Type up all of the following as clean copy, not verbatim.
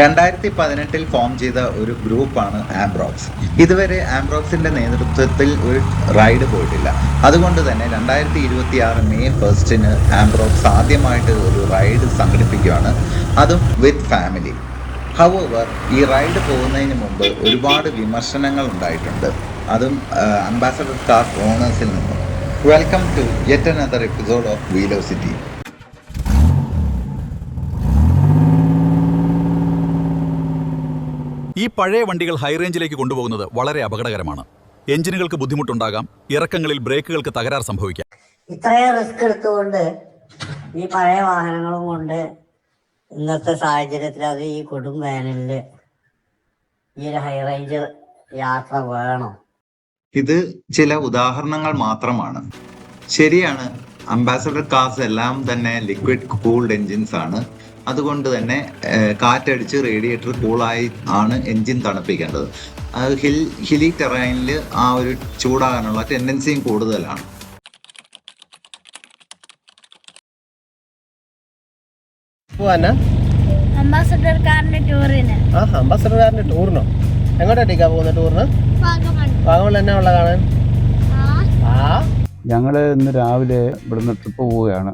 2018 form ചെയ്ത ഒരു ഗ്രൂപ്പാണ് ആംബ്രോക്സ്. ഇതുവരെ ആംബ്രോക്സിന്റെ നേതൃത്വത്തിൽ ഒരു റൈഡ് പോയിട്ടില്ല. അതുകൊണ്ട് തന്നെ 2026 മെയ് 1 ആംബ്രോക്സ് ആദ്യമായിട്ട് ഒരു റൈഡ് സംഘടിപ്പിക്കുകയാണ്, അതും വിത്ത് ഫാമിലി. ഹൗവർ ഈ റൈഡ് പോകുന്നതിന് മുമ്പ് ഒരുപാട് വിമർശനങ്ങൾ ഉണ്ടായിട്ടുണ്ട്, അതും അംബാസഡർ കാർ ഓണേഴ്സിൽ നിന്നും. Welcome to yet another episode of velocity. ഈ പഴയ വണ്ടികൾ ഹൈറേഞ്ചിലേക്ക് കൊണ്ടുപോകുന്നത് വളരെ അപകടകരമാണ്. എഞ്ചിനുകൾക്ക് ബുദ്ധിമുട്ടുണ്ടാകാം, ഇറക്കങ്ങളിൽ ബ്രേക്കുകൾക്ക് തകരാർ സംഭവിക്കാം. ഇത്രയും റിസ്ക് എടുത്തുകൊണ്ട് ഈ പഴയ വാഹനങ്ങളും കൊണ്ട് ഇന്നത്തെ സാഹചര്യത്തിൽ അത് ഈ കൊടും വേനലില് ഈ ഒരു ഹൈ റേഞ്ച് യാത്ര വേണം. ഇത് ചില ഉദാഹരണങ്ങൾ മാത്രമാണ്. ശരിയാണ്, അംബാസഡർ കാർസ് എല്ലാം തന്നെ ലിക്വിഡ് കൂൾഡ് എൻജിൻസ് ആണ്. അതുകൊണ്ട് തന്നെ കാറ്റടിച്ച് റേഡിയേറ്റർ കൂളായി ആണ് എൻജിൻ തണുപ്പിക്കേണ്ടത്. ഹിലി ടെറൈനിൽ ആ ഒരു ചൂടാകാനുള്ള ടെൻഡൻസിയും കൂടുതലാണ്. അംബാസഡർ കാറിന്റെ ടൂറിനോ? എങ്ങോട്ടാ പോകുന്ന ടൂറിന്? വാഗമൺ എന്നാ ഉള്ള കാണാൻ? ഞങ്ങൾ ഇന്ന് രാവിലെ ഇവിടുന്ന് ട്രിപ്പ് പോവുകയാണ്.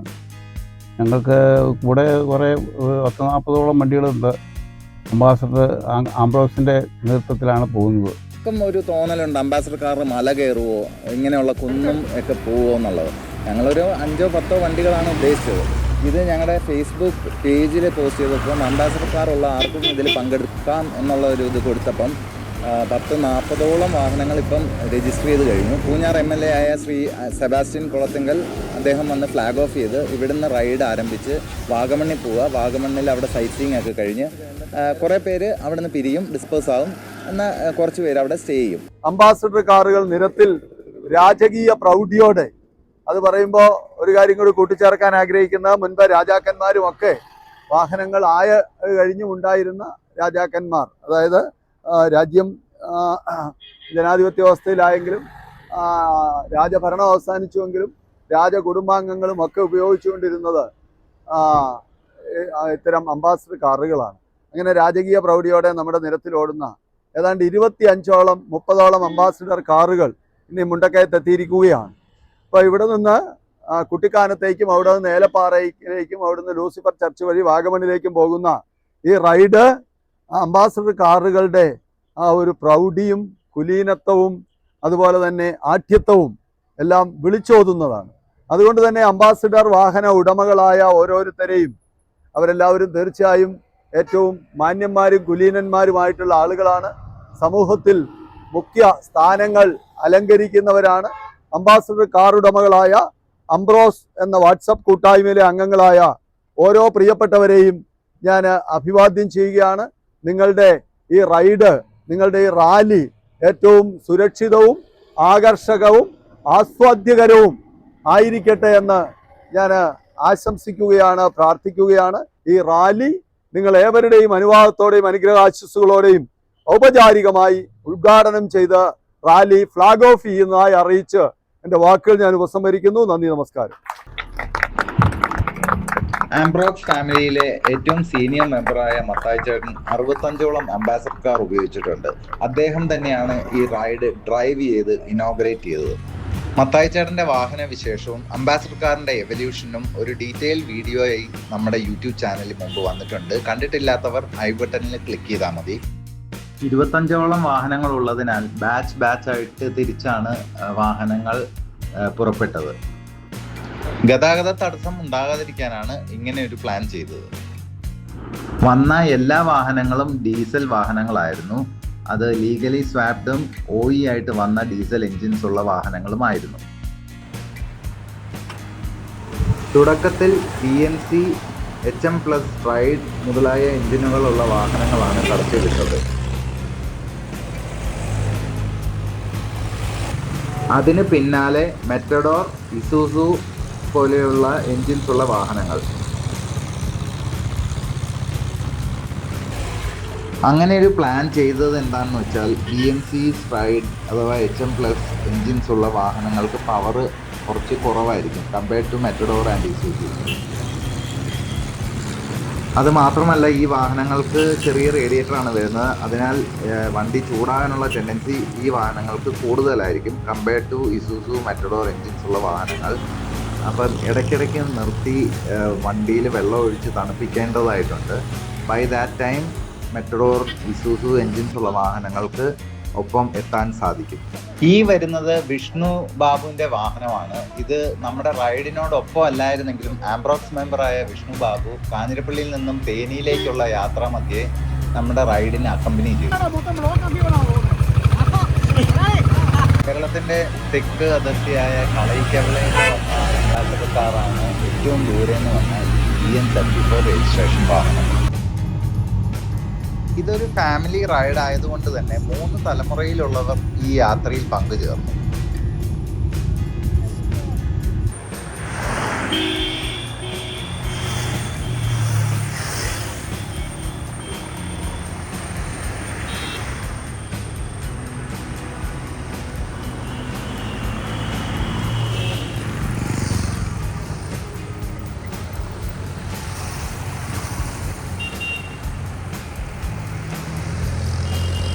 ഞങ്ങൾക്ക് കൂടെ കുറേ 40-40ഓളം വണ്ടികളുണ്ട്. അംബാസഡർ ആംബ്രോക്സിൻ്റെ നേതൃത്വത്തിലാണ് പോകുന്നത്. ഒരു തോന്നലുണ്ട് അംബാസഡർ കാർ മല കയറുമോ, ഇങ്ങനെയുള്ള കുന്നും ഒക്കെ പോവുമോ എന്നുള്ളത്. ഞങ്ങളൊരു 5-10 വണ്ടികളാണ് ഉദ്ദേശിച്ചത്. ഇത് ഞങ്ങളുടെ ഫേസ്ബുക്ക് പേജിൽ പോസ്റ്റ് ചെയ്തപ്പം അംബാസഡർ കാർ ഉള്ള ആർക്കും ഇതിൽ പങ്കെടുക്കാം എന്നുള്ള ഒരു ഇത് കൊടുത്തപ്പം 40-40ഓളം വാഹനങ്ങൾ ഇപ്പം രജിസ്റ്റർ ചെയ്ത് കഴിഞ്ഞു. പൂഞ്ഞാർ MLA ആയ ശ്രീ സെബാസ്റ്റ്യൻ കുളത്തിങ്കൽ അദ്ദേഹം വന്ന് ഫ്ലാഗ് ഓഫ് ചെയ്ത് ഇവിടുന്ന് റൈഡ് ആരംഭിച്ച് വാഗമണ്ണിൽ പോവുക. വാഗമണ്ണിൽ അവിടെ സൈറ്റ് സീയിങ് ഒക്കെ കഴിഞ്ഞ് കുറേ പേര് അവിടെ നിന്ന് പിരിയും, ഡിസ്പേഴ്സ് ആവും. എന്നാൽ കുറച്ച് പേര് അവിടെ സ്റ്റേ ചെയ്യും. അംബാസഡർ കാറുകൾ നിരത്തിൽ രാജകീയ പ്രൗഢിയോടെ, അത് പറയുമ്പോൾ ഒരു കാര്യം കൂടി കൂട്ടിച്ചേർക്കാൻ ആഗ്രഹിക്കുന്ന, മുൻപ് രാജാക്കന്മാരുമൊക്കെ വാഹനങ്ങൾ കഴിഞ്ഞുമുണ്ടായിരുന്ന രാജാക്കന്മാർ, അതായത് രാജ്യം ജനാധിപത്യ വ്യവസ്ഥയിലായെങ്കിലും രാജഭരണം അവസാനിച്ചുവെങ്കിലും രാജകുടുംബാംഗങ്ങളും ഒക്കെ ഉപയോഗിച്ചുകൊണ്ടിരുന്നത് ഇത്തരം അംബാസഡർ കാറുകളാണ്. അങ്ങനെ രാജകീയ പ്രൗഢിയോടെ നമ്മുടെ നിരത്തിലോടുന്ന ഏതാണ്ട് 25-30ഓളം അംബാസഡർ കാറുകൾ ഇനി മുണ്ടക്കയത്ത് എത്തിയിരിക്കുകയാണ്. അപ്പോൾ ഇവിടെ നിന്ന് കുട്ടിക്കാനത്തേക്കും അവിടെ നിന്ന് ഏലപ്പാറയിലേക്കും അവിടെ നിന്ന് ലൂസിഫർ ചർച്ച് വഴി വാഗമണിലേക്കും പോകുന്ന ഈ റൈഡ് അംബാസഡർ കാറുകളുടെ ആ ഒരു പ്രൗഢിയും കുലീനത്വവും അതുപോലെ തന്നെ ആഠ്യത്വവും എല്ലാം വിളിച്ചോതുന്നതാണ്. അതുകൊണ്ട് തന്നെ അംബാസഡർ വാഹന ഉടമകളായ ഓരോരുത്തരെയും അവരെല്ലാവരും തീർച്ചയായും ഏറ്റവും മാന്യന്മാരും കുലീനന്മാരുമായിട്ടുള്ള ആളുകളാണ്. സമൂഹത്തിൽ മുഖ്യ സ്ഥാനങ്ങൾ അലങ്കരിക്കുന്നവരാണ്. അംബാസഡർ കാർ ഉടമകളായ അംബ്രോസ് എന്ന വാട്സപ്പ് കൂട്ടായ്മയിലെ അംഗങ്ങളായ ഓരോ പ്രിയപ്പെട്ടവരെയും ഞാൻ അഭിവാദ്യം ചെയ്യുകയാണ്. നിങ്ങളുടെ ഈ റൈഡ്, നിങ്ങളുടെ ഈ റാലി ഏറ്റവും സുരക്ഷിതവും ആകർഷകവും ആസ്വാദ്യകരവും ആയിരിക്കട്ടെ എന്ന് ഞാൻ ആശംസിക്കുകയാണ്, പ്രാർത്ഥിക്കുകയാണ്. ഈ റാലി നിങ്ങൾ ഏവരുടെയും അനുവാദത്തോടെയും അനുഗ്രഹാശിസ്സുകളോടെയും ഔപചാരികമായി ഉദ്ഘാടനം ചെയ്ത് റാലി ഫ്ലാഗ് ഓഫ് ചെയ്യുന്നതായി അറിയിച്ച് എൻ്റെ വാക്കുകൾ ഞാൻ ഉപസംഹരിക്കുന്നു. നന്ദി, നമസ്കാരം. ആംബ്രോക്സ് ഫാമിലിയിലെ ഏറ്റവും സീനിയർ മെമ്പറായ മത്തായി ചേട്ടൻ 65ഓളം അംബാസഡർ കാർ ഉപയോഗിച്ചിട്ടുണ്ട്. അദ്ദേഹം തന്നെയാണ് ഈ റൈഡ് ഡ്രൈവ് ചെയ്ത് ഇനോഗ്രേറ്റ് ചെയ്തത്. മത്തായി ചേട്ടന്റെ വാഹന വിശേഷവും അംബാസഡർ കാറിന്റെ എവല്യൂഷനും ഒരു ഡീറ്റെയിൽ വീഡിയോയായി നമ്മുടെ യൂട്യൂബ് ചാനലിൽ മുമ്പ് വന്നിട്ടുണ്ട്. കണ്ടിട്ടില്ലാത്തവർ ഐ ബട്ടണിൽ ക്ലിക്ക് ചെയ്താൽ മതി. 25ഓളം വാഹനങ്ങൾ ഉള്ളതിനാൽ ബാച്ച് ആയിട്ട് തിരിച്ചാണ് വാഹനങ്ങൾ പുറപ്പെട്ടത്. ഗതാഗത തടസ്സം ഉണ്ടാകാതിരിക്കാനാണ് ഇങ്ങനെ ഒരു പ്ലാൻ ചെയ്തത്. വന്ന എല്ലാ വാഹനങ്ങളും ഡീസൽ വാഹനങ്ങളായിരുന്നു. അത് ലീഗലി സ്വാപ്ഡും OE ആയിട്ട് വന്ന ഡീസൽ എൻജിൻസ് ഉള്ള വാഹനങ്ങളുമായിരുന്നു. തുടക്കത്തിൽ PNC, HM+ റൈഡ് മുതലായ എഞ്ചിനുകളുള്ള വാഹനങ്ങളാണ് കടത്തിവിട്ടത്. അതിന് പിന്നാലെ മെറ്റഡോർ, ഇസൂസു പോലെയുള്ള എൻജിൻസ് ഉള്ള വാഹനങ്ങൾ. അങ്ങനെ ഒരു പ്ലാൻ ചെയ്തത് എന്താണെന്ന് വെച്ചാൽ PNC സ്ട്രൈഡ് അഥവാ HM+ എൻജിൻസ് ഉള്ള വാഹനങ്ങൾക്ക് പവർ കുറച്ച് കുറവായിരിക്കും compared to Matador and Isuzu. അത് മാത്രമല്ല ഈ വാഹനങ്ങൾക്ക് ചെറിയ റേഡിയേറ്ററാണ് വരുന്നത്. അതിനാൽ വണ്ടി ചൂടാകാനുള്ള ടെൻഡൻസി ഈ വാഹനങ്ങൾക്ക് കൂടുതലായിരിക്കും compared to Isuzu Matador engines ഉള്ള വാഹനങ്ങൾ. അപ്പം ഇടയ്ക്കിടയ്ക്ക് നിർത്തി വണ്ടിയിൽ വെള്ളം ഒഴിച്ച് തണുപ്പിക്കേണ്ടതായിട്ടുണ്ട്. By that time Matador Isuzu engines ഉള്ള വാഹനങ്ങൾക്ക് ഒപ്പം എത്താൻ സാധിക്കും. ഈ വരുന്നത് വിഷ്ണു ബാബുവിൻ്റെ വാഹനമാണ്. ഇത് നമ്മുടെ റൈഡിനോടൊപ്പം അല്ലായിരുന്നെങ്കിലും ആംബ്രോക്സ് മെമ്പറായ വിഷ്ണു ബാബു കാഞ്ഞിരപ്പള്ളിയിൽ നിന്നും തേനിയിലേക്കുള്ള യാത്രാമധ്യേ നമ്മുടെ റൈഡിനെ അക്കമ്പനി ചെയ്തു. കേരളത്തിൻ്റെ തെക്ക് അതിർത്തിയായ കളയിക്കവളയിൽ വന്ന കാറാണ് ഏറ്റവും ദൂരെ നിന്ന് വന്ന EN74 രജിസ്ട്രേഷൻ വാഹനം. ഇതൊരു ഫാമിലി റൈഡ് ആയതുകൊണ്ട് തന്നെ 3 തലമുറയിലുള്ളവർ ഈ യാത്രയിൽ പങ്കുചേർന്നു.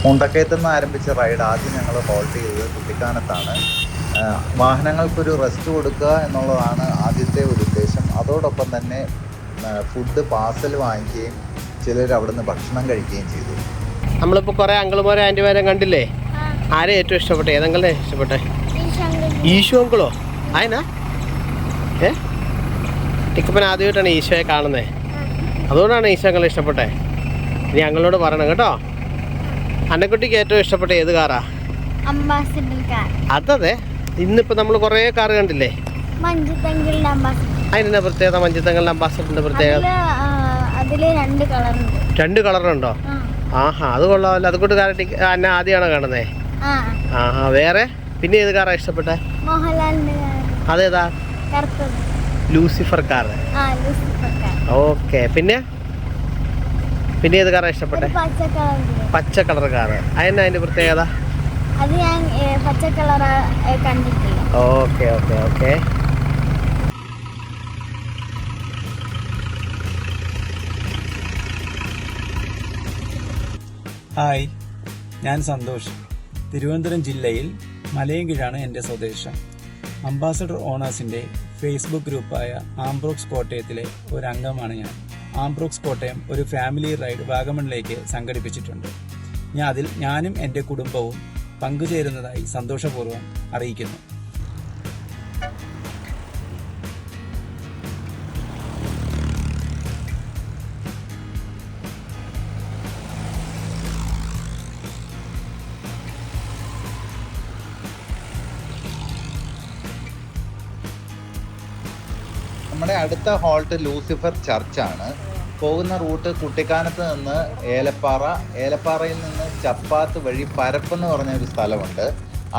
മുണ്ടക്കയത്ത് നിന്ന് ആരംഭിച്ച റൈഡ് ആദ്യം ഞങ്ങൾ ഹോൾട്ട് ചെയ്തത് കുട്ടിക്കാനത്താണ്. വാഹനങ്ങൾക്കൊരു റെസ്റ്റ് കൊടുക്കുക എന്നുള്ളതാണ് ആദ്യത്തെ ഒരു ഉദ്ദേശം. അതോടൊപ്പം തന്നെ ഫുഡ് പാർസൽ വാങ്ങിക്കുകയും ചിലർ അവിടെ നിന്ന് ഭക്ഷണം കഴിക്കുകയും ചെയ്തു. നമ്മളിപ്പോൾ കുറേ അങ്കിളുമാരും ആൻറ്റിമാരും കണ്ടില്ലേ? ആരെയും ഏറ്റവും ഇഷ്ടപ്പെട്ടെ? ഏതെങ്കിലും ഇഷ്ടപ്പെട്ടെ? ഈശോ അങ്കിളോ? ആയനാ ടിക്കപ്പൻ ആദ്യമായിട്ടാണ് ഈശോയെ കാണുന്നത്. അതുകൊണ്ടാണ് ഈശോ അങ്കിളെ ഇഷ്ടപ്പെട്ടെ. ഇനി അങ്ങളോട് പറയണം കേട്ടോ. അന്നക്കുട്ടിക്ക് ഏറ്റവും ഇഷ്ടപ്പെട്ട ഏത് കാറാ? Ambassador car. അതെ, ഇന്നിപ്പോൾ നമ്മൾ കുറേ കാർ കണ്ടില്ലേ? മഞ്ജുത്തങ്കിളിന്റെ അംബാസഡർ. അതിൻ്റെ പ്രത്യേകത, മഞ്ജുത്തങ്കിളിന്റെ അംബാസഡറിന്റെ പ്രത്യേകത? അതില് 2 കളറുണ്ട്. 2 കളറുണ്ടോ? ആഹാ, അത് കൊള്ളാമല്ലോ. അതുകൊണ്ട് കാർ എന്നെ ആദ്യമാണോ കാണുന്നേ? ആഹാ, വേറെ പിന്നെ ഏത് കാറാ ഇഷ്ടപ്പെട്ടെ? മോഹൻലാലിന്റെ കാർ. അതേതാ? കറുത്തത്. Lucifer car. Lucifer car. Okay. പിന്നെ ഏത് കാറാ ഇഷ്ടപ്പെട്ടെ? പച്ച കളർ കാറ്. അതിന്റെ പ്രത്യേകത? അത് ഞാൻ പച്ച കളർ കണ്ടിട്ടില്ല. Okay okay okay. ഹായ്, ഞാൻ സന്തോഷ്. തിരുവനന്തപുരം ജില്ലയിൽ മലയൻകീഴാണ് എൻ്റെ സ്വദേശം. അംബാസഡർ ഓണേഴ്സിൻ്റെ ഫേസ്ബുക്ക് ഗ്രൂപ്പായ ആംബ്രോക്സ് കോട്ടയത്തിലെ ഒരു അംഗമാണ് ഞാൻ. ആംബ്രോക്സ് കോട്ടയം ഒരു ഫാമിലി റൈഡ് വാഗമണിലേക്ക് സംഘടിപ്പിച്ചിട്ടുണ്ട്. ഞാനും എൻ്റെ കുടുംബവും പങ്കുചേരുന്നതായി സന്തോഷപൂർവ്വം അറിയിക്കുന്നു. നമ്മുടെ അടുത്ത ഹോൾട്ട് ലൂസിഫർ ചർച്ചാണ്. പോകുന്ന റൂട്ട് കുട്ടിക്കാനത്ത് നിന്ന് ഏലപ്പാറയിൽ നിന്ന് ചപ്പാത്ത് വഴി പരപ്പെന്ന് പറഞ്ഞ ഒരു സ്ഥലമുണ്ട്.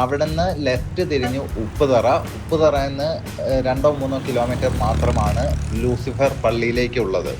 അവിടെ നിന്ന് ലെഫ്റ്റ് തിരിഞ്ഞ് ഉപ്പുതറയിൽ നിന്ന് 2-3 കിലോമീറ്റർ മാത്രമാണ് ലൂസിഫർ പള്ളിയിലേക്കുള്ളത്.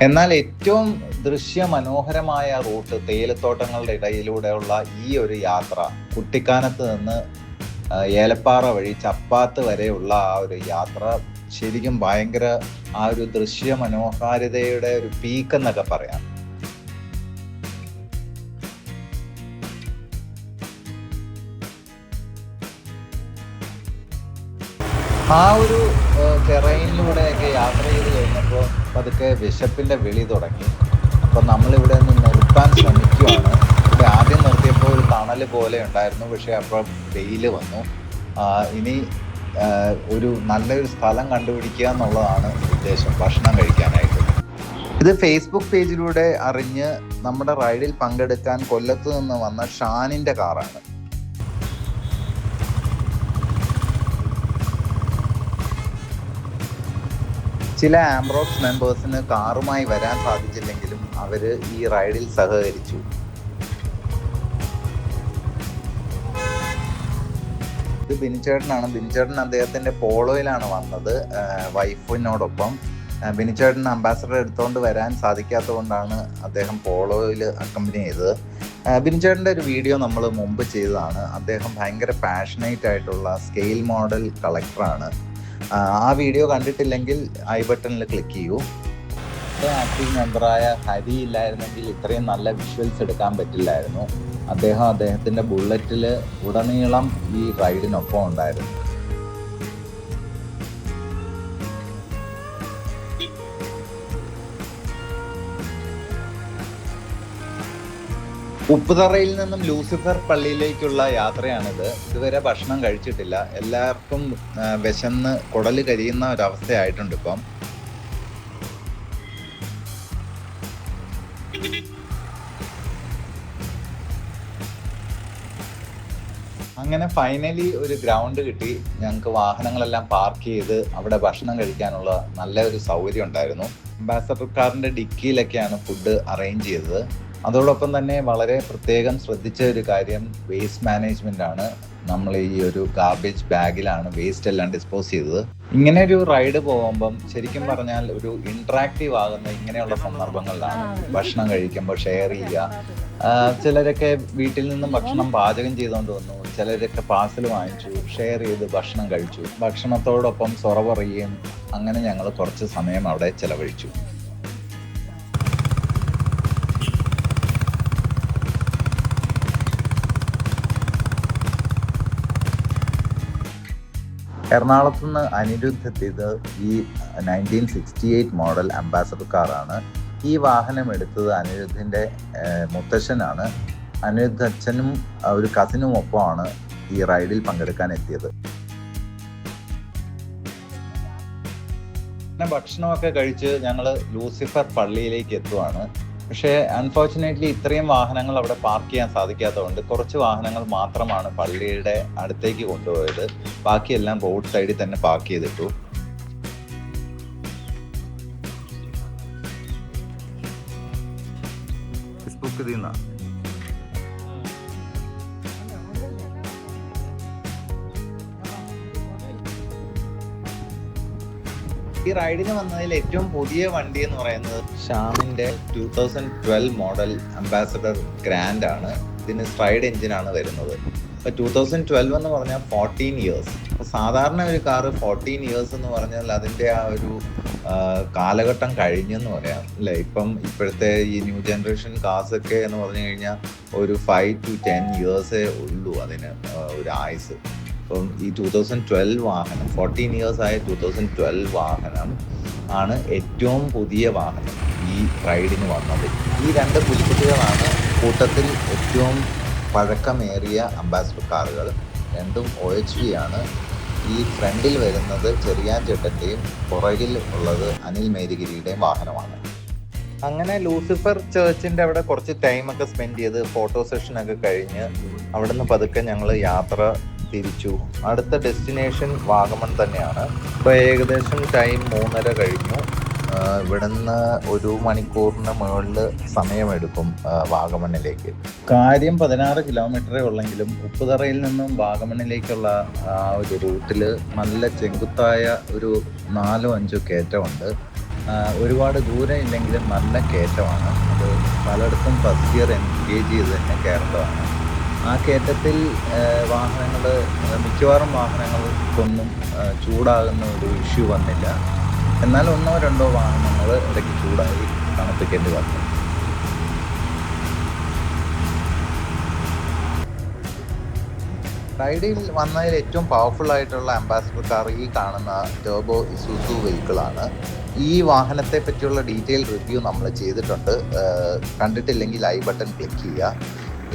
എന്നാൽ ഏറ്റവും ദൃശ്യമനോഹരമായ റൂട്ട് തേയിലത്തോട്ടങ്ങളുടെ ഇടയിലൂടെയുള്ള ഈ ഒരു യാത്ര, കുട്ടിക്കാനത്ത് നിന്ന് ഏലപ്പാറ വഴി ചപ്പാത്ത് വരെയുള്ള ആ ഒരു യാത്ര ശരിക്കും ഭയങ്കര ആ ഒരു ദൃശ്യമനോഹാരിതയുടെ ഒരു പീക്ക് എന്നൊക്കെ പറയാം. ആ ഒരു ടെറൈനിലൂടെയൊക്കെ യാത്ര ചെയ്ത് കഴിഞ്ഞപ്പോൾ പതുക്കെ വിശപ്പിൻ്റെ വിളി തുടങ്ങി. അപ്പം നമ്മളിവിടെ നിന്ന് നിർത്താൻ ശ്രമിക്കുകയാണ്. ഇവിടെ ആദ്യം നിർത്തിയപ്പോൾ ഒരു തണൽ പോലെ ഉണ്ടായിരുന്നു, പക്ഷേ അപ്പോൾ വെയിൽ വന്നു. ഇനി ഒരു നല്ലൊരു സ്ഥലം കണ്ടുപിടിക്കുക എന്നുള്ളതാണ് ഉദ്ദേശം, ഭക്ഷണം കഴിക്കാനായിട്ട്. ഇത് ഫേസ്ബുക്ക് പേജിലൂടെ അറിഞ്ഞ് നമ്മുടെ റൈഡിൽ പങ്കെടുക്കാൻ കൊല്ലത്ത് നിന്ന് വന്ന ഷാനിൻ്റെ കാറാണ്. ചില ആംബ്രോക്സ് മെമ്പേഴ്സിന് കാറുമായി വരാൻ സാധിച്ചില്ലെങ്കിലും അവർ ഈ റൈഡിൽ സഹകരിച്ചു. ഇത് ബിനിച്ചേട്ടനാണ്. ബിനിച്ചേട്ടൻ അദ്ദേഹത്തിൻ്റെ പോളോയിലാണ് വന്നത് വൈഫിനോടൊപ്പം. ബിനിച്ചേട്ടൻ അംബാസഡർ എടുത്തുകൊണ്ട് വരാൻ സാധിക്കാത്തത് കൊണ്ടാണ് അദ്ദേഹം പോളോയിൽ അക്കമ്പനി ചെയ്തത്. ബിനിച്ചേട്ടൻ്റെ ഒരു വീഡിയോ നമ്മൾ മുമ്പ് ചെയ്തതാണ്. അദ്ദേഹം ഭയങ്കര പാഷനേറ്റ് ആയിട്ടുള്ള സ്കെയിൽ മോഡൽ കളക്ടറാണ്. ആ വീഡിയോ കണ്ടിട്ടില്ലെങ്കിൽ ഐ ബട്ടണിൽ ക്ലിക്ക് ചെയ്യൂ. ആക്റ്റീവ് മെമ്പറായ ഹരി ഇല്ലായിരുന്നെങ്കിൽ ഇത്രയും നല്ല വിഷ്വൽസ് എടുക്കാൻ പറ്റില്ലായിരുന്നു. അദ്ദേഹത്തിൻ്റെ ബുള്ളറ്റിൽ ഉടനീളം ഈ റൈഡിനൊപ്പം ഉണ്ടായിരുന്നു. ഉപ്പുതറയിൽ നിന്നും ലൂസിഫർ പള്ളിയിലേക്കുള്ള യാത്രയാണിത്. ഇതുവരെ ഭക്ഷണം കഴിച്ചിട്ടില്ല. എല്ലാവർക്കും വിശന്ന് കുടല് കരിയുന്ന ഒരവസ്ഥയായിട്ടുണ്ട് ഇപ്പം. അങ്ങനെ ഫൈനലി ഒരു ഗ്രൗണ്ട് കിട്ടി. ഞങ്ങൾക്ക് വാഹനങ്ങളെല്ലാം പാർക്ക് ചെയ്ത് അവിടെ ഭക്ഷണം കഴിക്കാനുള്ള നല്ല ഒരു സൗകര്യം ഉണ്ടായിരുന്നു. അംബാസഡർ കാറിൻ്റെ ഡിക്കിയിലൊക്കെയാണ് ഫുഡ് അറേഞ്ച് ചെയ്തത്. അതോടൊപ്പം തന്നെ വളരെ പ്രത്യേകം ശ്രദ്ധിച്ച ഒരു കാര്യം വേസ്റ്റ് മാനേജ്മെൻ്റ് ആണ്. നമ്മൾ ഈ ഒരു ഗാർബേജ് ബാഗിലാണ് വേസ്റ്റ് എല്ലാം ഡിസ്പോസ് ചെയ്തത്. ഇങ്ങനെ ഒരു റൈഡ് പോകുമ്പം ശരിക്കും പറഞ്ഞാൽ ഒരു ഇൻട്രാക്റ്റീവ് ആകുന്ന ഇങ്ങനെയുള്ള സന്ദർഭങ്ങളിലാണ്. ഭക്ഷണം കഴിക്കുമ്പോൾ ഷെയർ ചെയ്യുക. ചിലരൊക്കെ വീട്ടിൽ നിന്നും ഭക്ഷണം പാചകം ചെയ്തുകൊണ്ട് വന്നു, ചിലരൊക്കെ പാഴ്സൽ വാങ്ങിച്ചു, ഷെയർ ചെയ്ത് ഭക്ഷണം കഴിച്ചു. ഭക്ഷണത്തോടൊപ്പം സൊറ പറയുകയും അങ്ങനെ ഞങ്ങൾ കുറച്ച് സമയം അവിടെ ചെലവഴിച്ചു. എറണാകുളത്ത് നിന്ന് അനിരുദ്ധ് എത്തിയത് ഈ 1968 മോഡൽ അംബാസഡർ കാറാണ്. ഈ വാഹനം എടുത്തത് അനിരുദ്ധിൻ്റെ മുത്തശ്ശനാണ്. അനിരുദ്ധ് അച്ഛനും ഒരു കസിനും ഒപ്പമാണ് ഈ റൈഡിൽ പങ്കെടുക്കാൻ എത്തിയത്. പിന്നെ ഭക്ഷണമൊക്കെ കഴിച്ച് ഞങ്ങൾ ലൂസിഫർ പള്ളിയിലേക്ക് എത്തുവാണ്. പക്ഷേ അൺഫോർച്ചുനേറ്റ്ലി ഇത്രയും വാഹനങ്ങൾ അവിടെ പാർക്ക് ചെയ്യാൻ സാധിക്കാത്തതുകൊണ്ട് കുറച്ച് വാഹനങ്ങൾ മാത്രമാണ് പള്ളിയുടെ അടുത്തേക്ക് കൊണ്ടുപോയത്. ബാക്കിയെല്ലാം റോഡ് സൈഡിൽ തന്നെ പാർക്ക് ചെയ്തിട്ടു. ഫേസ്ബുക്കിൽ നിന്നാണ്. ഈ റൈഡിന് വന്നതിൽ ഏറ്റവും പുതിയ വണ്ടി എന്ന് പറയുന്നത് ഷാമിൻ്റെ 2012 മോഡൽ അംബാസഡർ ഗ്രാൻഡ് ആണ്. ഇതിന് സ്ട്രൈഡ് എഞ്ചിനാണ് വരുന്നത്. അപ്പോൾ 2012 എന്ന് പറഞ്ഞാൽ 14 ഇയേഴ്സ്. അപ്പോൾ സാധാരണ ഒരു കാറ് 14 ഇയേഴ്സ് എന്ന് പറഞ്ഞാൽ അതിൻ്റെ ആ ഒരു കാലഘട്ടം കഴിഞ്ഞെന്ന് പറയാം അല്ലേ. ഇപ്പോഴത്തെ ഈ ന്യൂ ജനറേഷൻ കാർസൊക്കെ എന്ന് പറഞ്ഞു കഴിഞ്ഞാൽ ഒരു 5 to 10 ഇയേഴ്സേ ഉള്ളൂ അതിന് ഒരു ആയുസ്. അപ്പം ഈ 2012 വാഹനം 14 ഇയേഴ്സ് ആയ 2012 വാഹനം ആണ് ഏറ്റവും പുതിയ വാഹനം ഈ റൈഡിന് വന്നത്. ഈ രണ്ട് പുലിക്കുട്ടികളാണ് കൂട്ടത്തിൽ ഏറ്റവും പഴക്കമേറിയ അംബാസഡർ കാറുകൾ. രണ്ടും OHV ആണ്. ഈ ഫ്രണ്ടിൽ വരുന്നത് ചെറിയാൻ ചേട്ടൻ്റെയും പുറകിൽ ഉള്ളത് അനിൽ മേരിഗിരിയുടെയും വാഹനമാണ്. അങ്ങനെ ലൂസിഫർ ചേർച്ചിൻ്റെ അവിടെ കുറച്ച് ടൈമൊക്കെ സ്പെൻഡ് ചെയ്ത് ഫോട്ടോ സെഷനൊക്കെ കഴിഞ്ഞ് അവിടെ നിന്ന് പതുക്കെ ഞങ്ങൾ യാത്ര തിരിച്ചു. അടുത്ത ഡെസ്റ്റിനേഷൻ വാഗമൺ തന്നെയാണ്. ഇപ്പോൾ ഏകദേശം ടൈം 3:30 കഴിഞ്ഞു. ഇവിടുന്ന് 1 മണിക്കൂറിന് മുകളിൽ സമയമെടുക്കും വാഗമണ്ണിലേക്ക്. കാര്യം 16 കിലോമീറ്ററേ ഉള്ളെങ്കിലും ഉപ്പുതറയിൽ നിന്നും വാഗമണ്ണിലേക്കുള്ള ആ ഒരു റൂട്ടിൽ നല്ല ചെങ്കുത്തായ ഒരു 4-5 കയറ്റമുണ്ട്. ഒരുപാട് ദൂരം ഇല്ലെങ്കിലും നല്ല കയറ്റമാണ്. അത് പലയിടത്തും ഫസ്റ്റ് ഗിയർ എൻഗേജ് ചെയ്ത് തന്നെ കയറേണ്ടതാണ്. ആ കയറ്റത്തിൽ മിക്കവാറും വാഹനങ്ങൾക്കൊന്നും ചൂടാകുന്ന ഒരു ഇഷ്യൂ വന്നില്ല. എന്നാൽ 1-2 വാഹനങ്ങൾ ഇടയ്ക്ക് ചൂടായി തണുപ്പിക്കേണ്ടി വന്നു. റൈഡിൽ വന്നതിൽ ഏറ്റവും പവർഫുൾ ആയിട്ടുള്ള അംബാസഡർ കാർ ഈ കാണുന്ന ടർബോ ഇസൂസു വെഹിക്കിളാണ്. ഈ വാഹനത്തെ പറ്റിയുള്ള ഡീറ്റെയിൽ റിവ്യൂ നമ്മൾ ചെയ്തിട്ടുണ്ട്. കണ്ടിട്ടില്ലെങ്കിൽ ഐ ബട്ടൺ ക്ലിക്ക് ചെയ്യുക.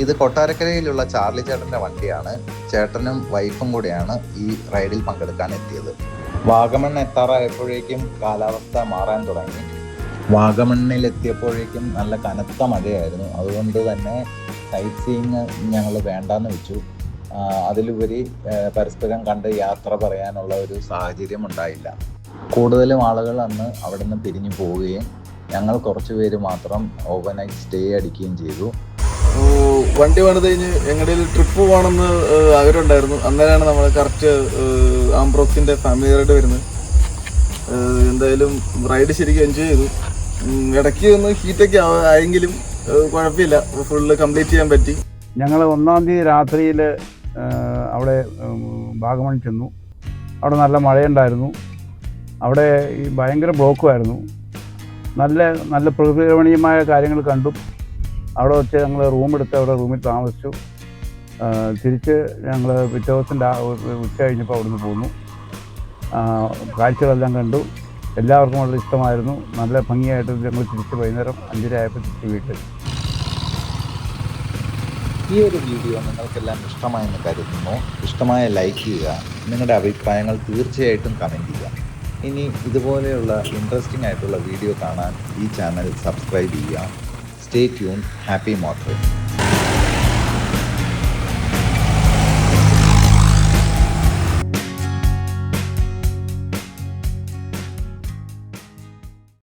ഇത് കൊട്ടാരക്കരയിലുള്ള ചാർലി ചേട്ടൻ്റെ വണ്ടിയാണ്. ചേട്ടനും വൈഫും കൂടെയാണ് ഈ റൈഡിൽ പങ്കെടുക്കാൻ എത്തിയത്. വാഗമൺ എത്താറായപ്പോഴേക്കും കാലാവസ്ഥ മാറാൻ തുടങ്ങി. വാഗമണ്ണിലെത്തിയപ്പോഴേക്കും നല്ല കനത്ത മഴയായിരുന്നു. അതുകൊണ്ട് തന്നെ സൈറ്റ് സീയിങ് ഞങ്ങൾ വേണ്ടാന്ന് വെച്ചു. അതിലുപരി പരസ്പരം കണ്ട് യാത്ര പറയാനുള്ള ഒരു സാഹചര്യം ഉണ്ടായില്ല. കൂടുതലും ആളുകൾ അന്ന് അവിടെ നിന്ന് പിരിഞ്ഞു പോവുകയും ഞങ്ങൾ കുറച്ച് പേര് മാത്രം ഓവർനൈറ്റ് സ്റ്റേ അടിക്കുകയും ചെയ്തു. വണ്ടി പണിത് കഴിഞ്ഞ് എങ്ങടേലും ട്രിപ്പ് പോകണമെന്ന് ആഗ്രഹമുണ്ടായിരുന്നു. അന്നേരമാണ് നമ്മൾ കറക്റ്റ് ആംബ്രോക്സിൻ്റെ ഫാമിലി റൈഡ് വരുന്നത്. എന്തായാലും റൈഡ് ശരിക്കും എൻജോയ് ചെയ്തു. ഇടയ്ക്ക് ഒന്ന് ഹീറ്റൊക്കെ ആയെങ്കിലും കുഴപ്പമില്ല, ഫുള്ള് കംപ്ലീറ്റ് ചെയ്യാൻ പറ്റി. ഞങ്ങൾ 1-ാം തീയതി രാത്രിയിൽ അവിടെ വാഗമൺ ചെന്നു. അവിടെ നല്ല മഴയുണ്ടായിരുന്നു. അവിടെ ഈ ഭയങ്കര ബ്ലോക്കുമായിരുന്നു. നല്ല പ്രകൃതിരമണീയമായ കാര്യങ്ങൾ കണ്ടു. അവിടെ വെച്ച് ഞങ്ങൾ റൂമെടുത്ത് അവിടെ റൂമിൽ താമസിച്ചു. തിരിച്ച് ഞങ്ങൾ പിറ്റേ ദിവസം ഉച്ച കഴിഞ്ഞപ്പോൾ അവിടെ നിന്ന് പോന്നു. കാഴ്ചകളെല്ലാം കണ്ടു. എല്ലാവർക്കും വളരെ ഇഷ്ടമായിരുന്നു. നല്ല ഭംഗിയായിട്ട് ഞങ്ങൾ തിരിച്ച് വൈകുന്നേരം 5:30 ആയപ്പോൾ തിരിച്ച് വീട്ടിൽ. ഈ ഒരു വീഡിയോ നിങ്ങൾക്കെല്ലാം ഇഷ്ടമായെന്ന് കരുതുന്നു. ഇഷ്ടമായ ലൈക്ക് ചെയ്യുക. നിങ്ങളുടെ അഭിപ്രായങ്ങൾ തീർച്ചയായിട്ടും കമൻറ്റ് ചെയ്യുക. ഇനി ഇതുപോലെയുള്ള ഇൻട്രസ്റ്റിംഗ് ആയിട്ടുള്ള വീഡിയോ കാണാൻ ഈ ചാനൽ സബ്സ്ക്രൈബ് ചെയ്യുക. Stay tune. Happy motoring.